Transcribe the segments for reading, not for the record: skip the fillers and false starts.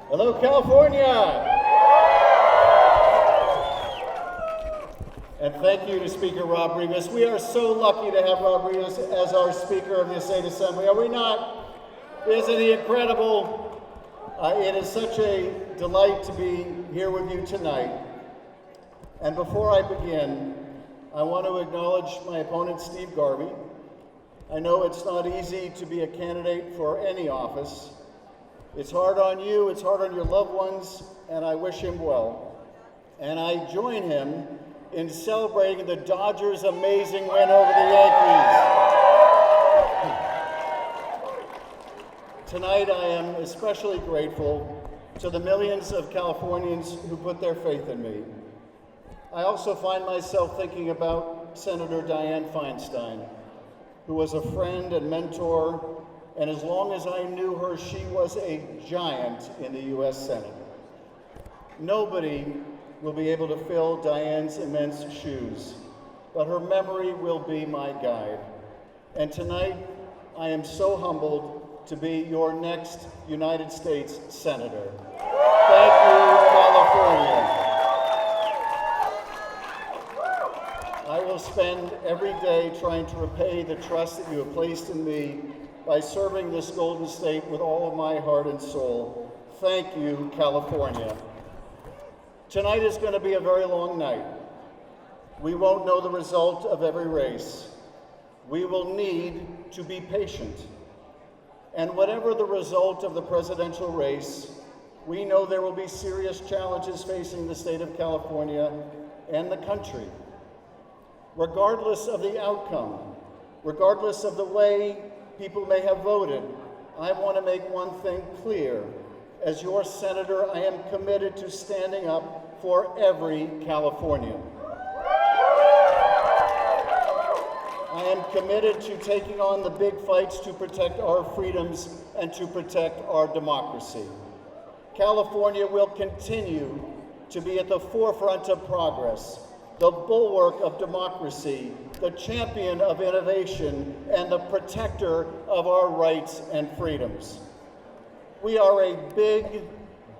Hello, California! And thank you to Speaker Rob Rivas. We are so lucky to have Rob Rivas as our Speaker of the State Assembly, are we not? Isn't he incredible? It is such a delight to be here with you tonight. And before I begin, I want to acknowledge my opponent, Steve Garvey. I know it's not easy to be a candidate for any office. It's hard on you, it's hard on your loved ones, and I wish him well. And I join him in celebrating the Dodgers' amazing win over the Yankees. Tonight, I am especially grateful to the millions of Californians who put their faith in me. I also find myself thinking about Senator Dianne Feinstein, who was a friend and mentor, and as long as I knew her, she was a giant in the U.S. Senate. Nobody will be able to fill Dianne's immense shoes, but her memory will be my guide. And tonight, I am so humbled to be your next United States Senator. Thank you, California. I will spend every day trying to repay the trust that you have placed in me by serving this golden state with all of my heart and soul. Thank you, California. Tonight is going to be a very long night. We won't know the result of every race. We will need to be patient. And whatever the result of the presidential race, we know there will be serious challenges facing the state of California and the country. Regardless of the outcome, regardless of the way people may have voted, I want to make one thing clear. As your senator, I am committed to standing up for every Californian. I am committed to taking on the big fights to protect our freedoms and to protect our democracy. California will continue to be at the forefront of progress, the bulwark of democracy, the champion of innovation, and the protector of our rights and freedoms. We are a big,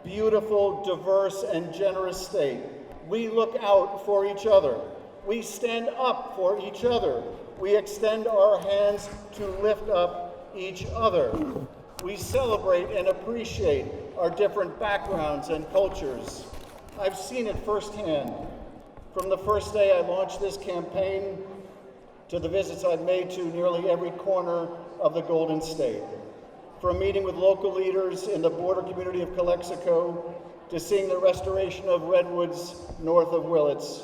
beautiful, diverse, and generous state. We look out for each other. We stand up for each other. We extend our hands to lift up each other. We celebrate and appreciate our different backgrounds and cultures. I've seen it firsthand. From the first day I launched this campaign to the visits I've made to nearly every corner of the Golden State. From meeting with local leaders in the border community of Calexico to seeing the restoration of redwoods north of Willits,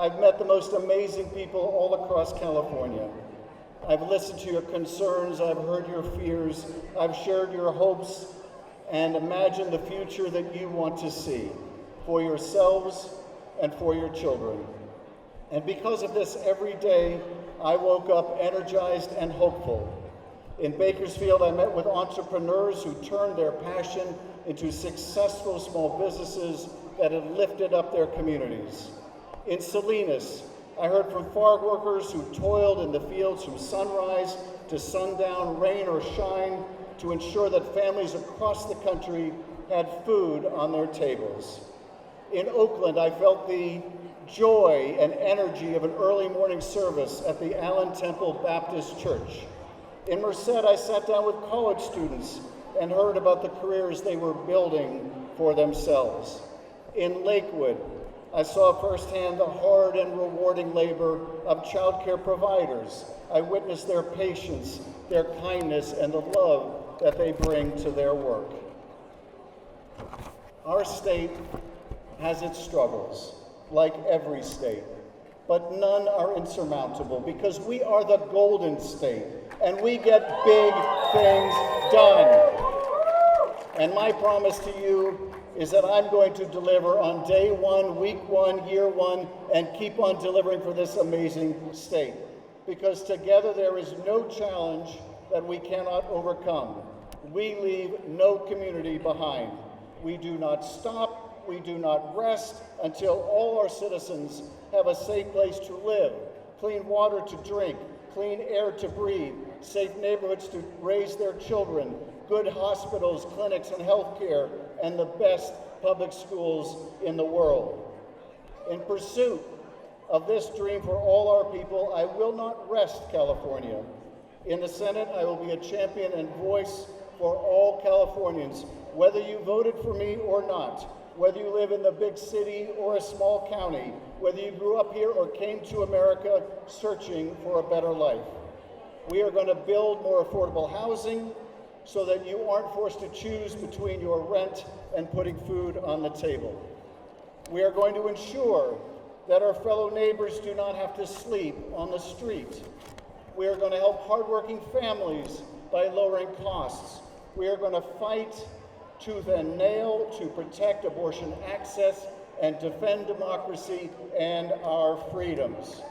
I've met the most amazing people all across California. I've listened to your concerns, I've heard your fears, I've shared your hopes, and imagined the future that you want to see for yourselves and for your children. And because of this, every day I woke up energized and hopeful. In Bakersfield, I met with entrepreneurs who turned their passion into successful small businesses that had lifted up their communities. In Salinas, I heard from farm workers who toiled in the fields from sunrise to sundown, rain or shine, to ensure that families across the country had food on their tables. In Oakland, I felt the joy and energy of an early morning service at the Allen Temple Baptist Church. In Merced, I sat down with college students and heard about the careers they were building for themselves. In Lakewood, I saw firsthand the hard and rewarding labor of child care providers. I witnessed their patience, their kindness, and the love that they bring to their work. Our state has its struggles, like every state, but none are insurmountable because we are the Golden State and we get big things done. And my promise to you is that I'm going to deliver on day one, week one, year one, and keep on delivering for this amazing state. Because together there is no challenge that we cannot overcome. We leave no community behind. We do not stop, we do not rest until all our citizens have a safe place to live, clean water to drink, clean air to breathe, safe neighborhoods to raise their children, good hospitals, clinics, and health care, and the best public schools in the world. In pursuit of this dream for all our people, I will not rest California. In the Senate, I will be a champion and voice for all Californians, whether you voted for me or not, whether you live in the big city or a small county, whether you grew up here or came to America searching for a better life. We are going to build more affordable housing so that you aren't forced to choose between your rent and putting food on the table. We are going to ensure that our fellow neighbors do not have to sleep on the street. We are going to help hardworking families by lowering costs. We are going to fight tooth and nail to protect abortion access and defend democracy and our freedoms.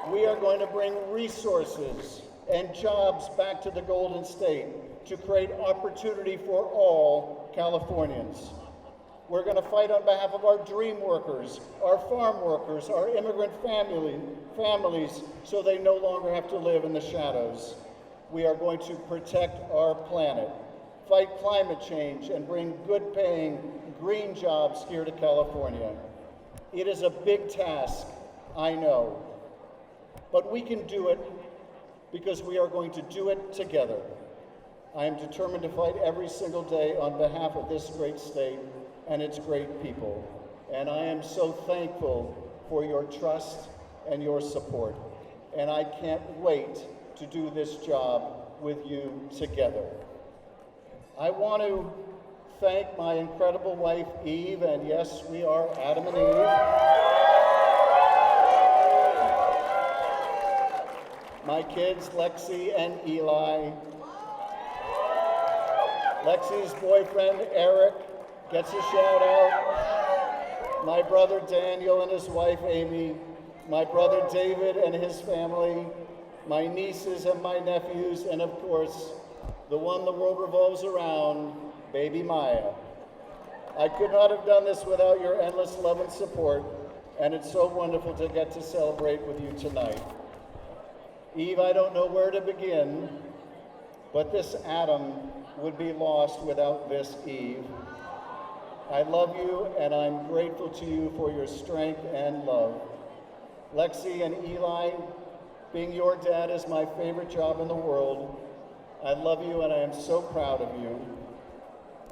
We are going to bring resources and jobs back to the Golden State to create opportunity for all Californians. We're going to fight on behalf of our dream workers, our farm workers, our immigrant families, so they no longer have to live in the shadows. We are going to protect our planet, fight climate change, and bring good-paying green jobs here to California. It is a big task, I know, but we can do it because we are going to do it together. I am determined to fight every single day on behalf of this great state and its great people. And I am so thankful for your trust and your support. And I can't wait to do this job with you together. I want to thank my incredible wife, Eve, and yes, we are Adam and Eve. My kids, Lexi and Eli. Lexi's boyfriend, Eric, gets a shout out. My brother, Daniel, and his wife, Amy. My brother, David, and his family. My nieces and my nephews, and of course, the one the world revolves around, baby Maya. I could not have done this without your endless love and support, and it's so wonderful to get to celebrate with you tonight. Eve, I don't know where to begin, but this Adam would be lost without this Eve. I love you, and I'm grateful to you for your strength and love. Lexi and Eli, being your dad is my favorite job in the world. I love you, and I am so proud of you.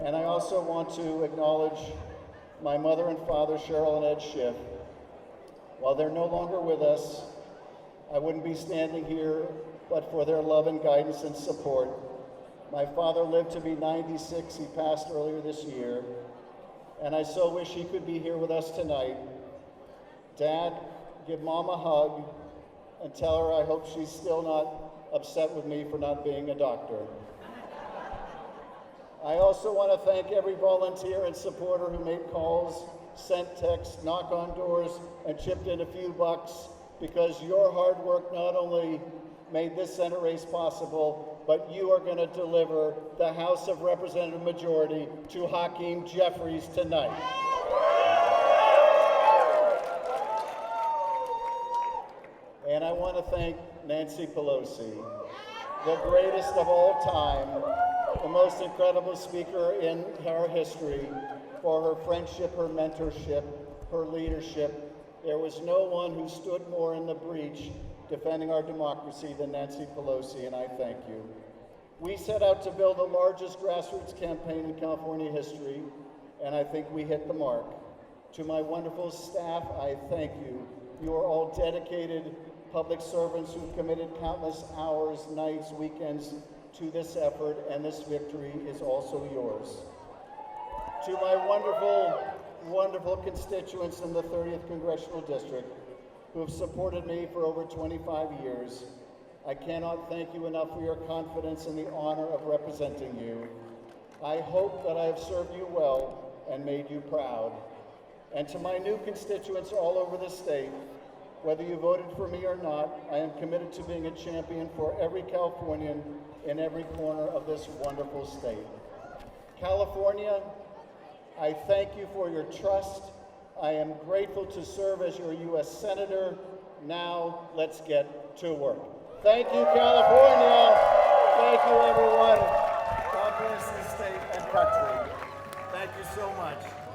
And I also want to acknowledge my mother and father, Cheryl and Ed Schiff. While they're no longer with us, I wouldn't be standing here but for their love and guidance and support. My father lived to be 96. He passed earlier this year. And I so wish he could be here with us tonight. Dad, give Mom a hug and tell her I hope she's still not upset with me for not being a doctor. I also want to thank every volunteer and supporter who made calls, sent texts, knocked on doors, and chipped in a few bucks, because your hard work not only made this Senate race possible, but you are going to deliver the House of Representative majority to Hakeem Jeffries tonight. And I want to thank Nancy Pelosi, the greatest of all time, the most incredible speaker in our history, for her friendship, her mentorship, her leadership. There was no one who stood more in the breach defending our democracy than Nancy Pelosi, and I thank you. We set out to build the largest grassroots campaign in California history, and I think we hit the mark. To my wonderful staff, I thank you. You are all dedicated public servants who've committed countless hours, nights, weekends to this effort, and this victory is also yours. To my wonderful constituents in the 30th Congressional District who have supported me for over 25 years, I cannot thank you enough for your confidence in the honor of representing you. I hope that I have served you well and made you proud. And to my new constituents all over the state, whether you voted for me or not, I am committed to being a champion for every Californian in every corner of this wonderful state. California, I thank you for your trust. I am grateful to serve as your U.S. Senator. Now, let's get to work. Thank you, California. Thank you, everyone. God bless this country. Thank you so much.